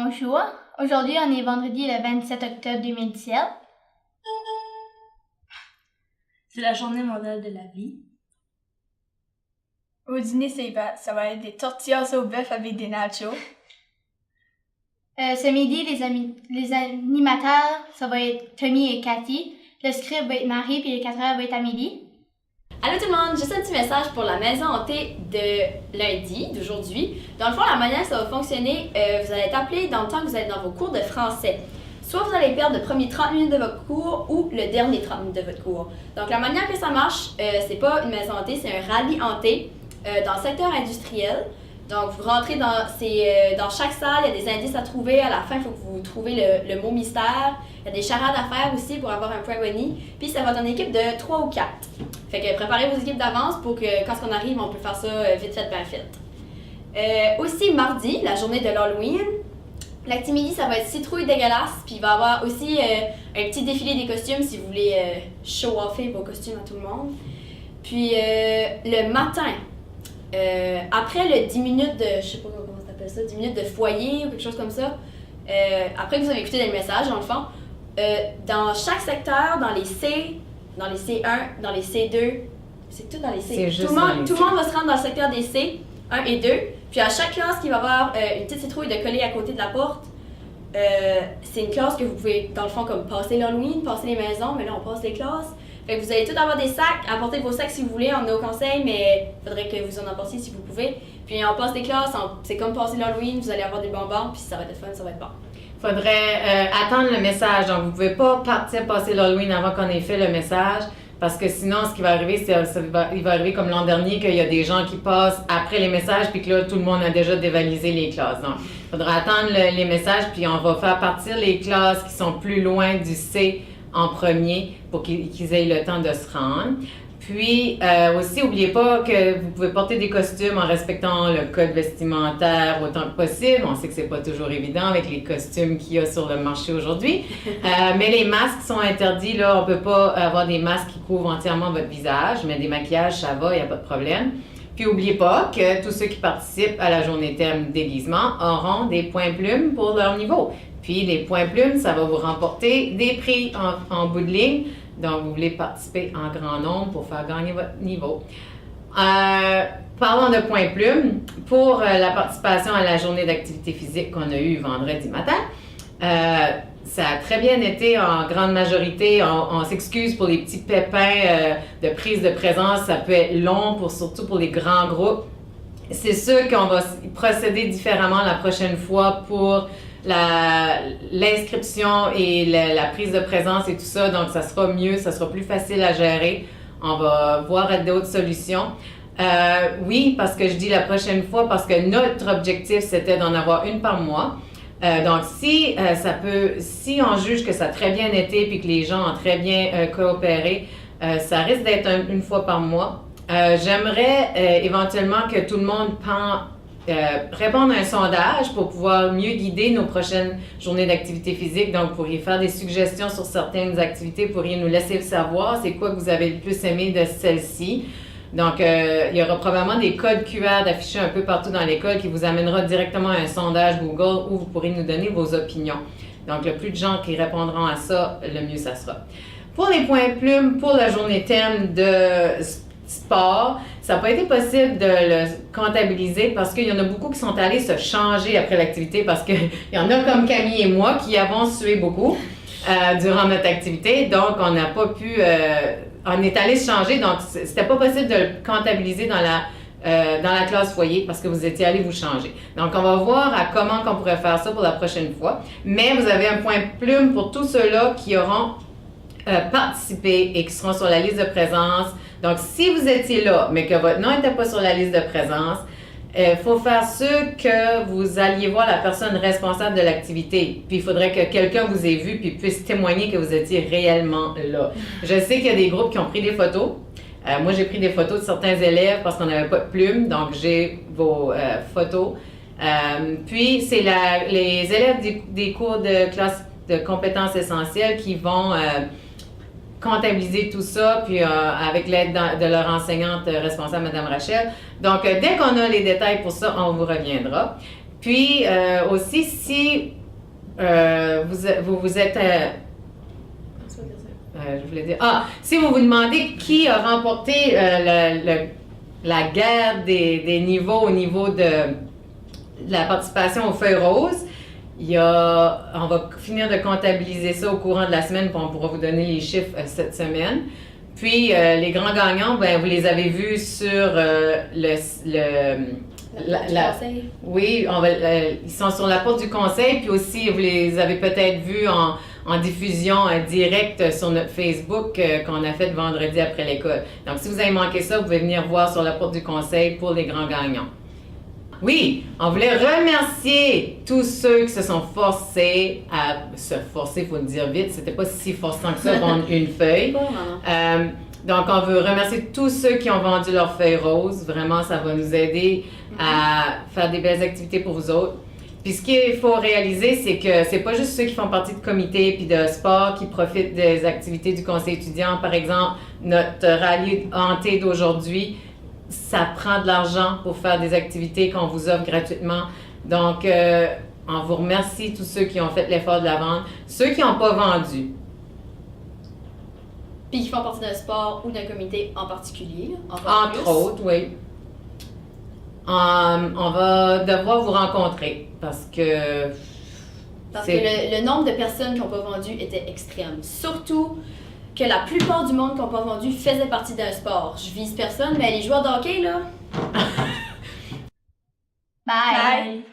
bonjour. Aujourd'hui, on est vendredi le 27 octobre 2017. C'est la journée mondiale de la vie. Au dîner, ça va être des tortillas au bœuf avec des nachos. Ce midi, les animateurs, ça va être Tommy et Cathy. Le script va être Marie, puis les 4 heures va être Amélie. Allô tout le monde, juste un petit message pour la maison hantée de lundi, d'aujourd'hui. Dans le fond, la manière que ça va fonctionner, vous allez être appelé dans le temps que vous êtes dans vos cours de français. Soit vous allez perdre le premier 30 minutes de votre cours ou le dernier 30 minutes de votre cours. Donc la manière que ça marche, c'est pas une maison hantée, c'est un rallye hanté dans le secteur industriel. Donc vous rentrez dans chaque salle, il y a des indices à trouver. À la fin, il faut que vous trouviez le mot mystère. Il y a des charades à faire aussi pour avoir un point boni. Puis ça va être une équipe de 3 ou 4. Fait que préparez vos équipes d'avance pour que quand on arrive, on peut faire ça vite fait, bien fait. Aussi mardi, la journée de l'Halloween. L'activité, ça va être citrouille dégueulasse. Puis il va y avoir aussi un petit défilé des costumes si vous voulez show-offer vos costumes à tout le monde. Puis le matin, après le 10 minutes de, je sais pas comment ça s'appelle ça, 10 minutes de foyer ou quelque chose comme ça, après que vous avez écouté le message, dans le fond, dans chaque secteur, dans les C, dans les C1, dans les C2, c'est tout dans les C. Tout le monde va se rendre dans le secteur des C, 1 et 2. Puis à chaque classe qui va avoir une petite citrouille de coller à côté de la porte, c'est une classe que vous pouvez, dans le fond, comme passer l'Halloween, passer les maisons, mais là on passe les classes. Fait que vous allez tous avoir des sacs, apportez vos sacs si vous voulez, on a au conseil, mais il faudrait que vous en apportiez si vous pouvez. Puis on passe les classes, c'est comme passer l'Halloween, vous allez avoir des bonbons, puis ça va être fun, ça va être bon. Faudrait attendre le message. Donc, vous pouvez pas partir passer l'Halloween avant qu'on ait fait le message, parce que sinon, ce qui va arriver, il va arriver comme l'an dernier, qu'il y a des gens qui passent après les messages, puis que là, tout le monde a déjà dévalisé les classes. Donc, il faudra attendre les messages, puis on va faire partir les classes qui sont plus loin du C en premier pour qu'ils aient le temps de se rendre. Puis aussi, n'oubliez pas que vous pouvez porter des costumes en respectant le code vestimentaire autant que possible. On sait que c'est pas toujours évident avec les costumes qu'il y a sur le marché aujourd'hui. Mais les masques sont interdits. Là, on peut pas avoir des masques qui couvrent entièrement votre visage, mais des maquillages, ça va, il n'y a pas de problème. Puis n'oubliez pas que tous ceux qui participent à la journée thème déguisement auront des points plumes pour leur niveau. Puis les points plumes, ça va vous remporter des prix en bout de ligne. Donc, vous voulez participer en grand nombre pour faire gagner votre niveau. Parlons de points plumes. Pour la participation à la journée d'activité physique qu'on a eue vendredi matin, ça a très bien été en grande majorité. On s'excuse pour les petits pépins de prise de présence. Ça peut être long, surtout pour les grands groupes. C'est sûr qu'on va procéder différemment la prochaine fois pour l'inscription et la prise de présence et tout ça, donc ça sera mieux, ça sera plus facile à gérer. On va voir d'autres solutions. Oui, parce que je dis la prochaine fois, parce que notre objectif, c'était d'en avoir une par mois. Donc, si on juge que ça a très bien été puis que les gens ont très bien coopéré, ça risque d'être une fois par mois. J'aimerais éventuellement que tout le monde répondre à un sondage pour pouvoir mieux guider nos prochaines journées d'activité physique. Donc, vous pourriez faire des suggestions sur certaines activités, vous pourriez nous laisser savoir c'est quoi que vous avez le plus aimé de celle-ci. Donc, il y aura probablement des codes QR d'affichés un peu partout dans l'école qui vous amènera directement à un sondage Google où vous pourrez nous donner vos opinions. Donc, le plus de gens qui répondront à ça, le mieux ça sera. Pour les points plumes, pour la journée thème de sport, ça n'a pas été possible de le comptabiliser parce qu'il y en a beaucoup qui sont allés se changer après l'activité parce qu'il y en a comme Camille et moi qui avons sué beaucoup durant notre activité. Donc, on n'a pas pu... on est allé se changer, donc c'était pas possible de le comptabiliser dans la classe foyer parce que vous étiez allés vous changer. Donc, on va voir à comment on pourrait faire ça pour la prochaine fois. Mais vous avez un point plume pour tous ceux-là qui auront participé et qui seront sur la liste de présence. Donc, si vous étiez là, mais que votre nom n'était pas sur la liste de présence, il faut faire sûr que vous alliez voir la personne responsable de l'activité. Puis, il faudrait que quelqu'un vous ait vu puis puisse témoigner que vous étiez réellement là. Je sais qu'il y a des groupes qui ont pris des photos. Moi, j'ai pris des photos de certains élèves parce qu'on n'avait pas de plumes, donc j'ai vos photos. Puis, c'est les élèves des cours de classe de compétences essentielles qui vont comptabiliser tout ça, puis avec l'aide de leur enseignante responsable, Mme Rachel. Donc, dès qu'on a les détails pour ça, on vous reviendra. Puis aussi, si vous êtes... je voulais dire... si vous vous demandez qui a remporté la guerre des niveaux au niveau de la participation aux feuilles roses, on va finir de comptabiliser ça au courant de la semaine, puis on pourra vous donner les chiffres cette semaine. Puis les grands gagnants, ben vous les avez vus sur conseil. Oui, ils sont sur la porte du conseil, puis aussi vous les avez peut-être vus en diffusion directe sur notre Facebook qu'on a fait vendredi après l'école. Donc si vous avez manqué ça, vous pouvez venir voir sur la porte du conseil pour les grands gagnants. Oui, on voulait remercier tous ceux qui se sont forcés à se forcer, il faut le dire vite, c'était pas si forçant que ça vendre une feuille. Donc on veut remercier tous ceux qui ont vendu leurs feuilles roses, vraiment ça va nous aider à faire des belles activités pour vous autres. Puis ce qu'il faut réaliser, c'est que c'est pas juste ceux qui font partie de comités puis de sport qui profitent des activités du conseil étudiant. Par exemple, notre rallye hanté d'aujourd'hui, ça prend de l'argent pour faire des activités qu'on vous offre gratuitement. Donc, on vous remercie tous ceux qui ont fait l'effort de la vente. Ceux qui n'ont pas vendu. Puis qui font partie d'un sport ou d'un comité en particulier. Entre autres, oui. On va devoir vous rencontrer parce que... Parce que le nombre de personnes qui n'ont pas vendu était extrême. Surtout que la plupart du monde qui n'ont pas vendu faisait partie d'un sport. Je vise personne, mais les joueurs de hockey, là... Bye! Bye.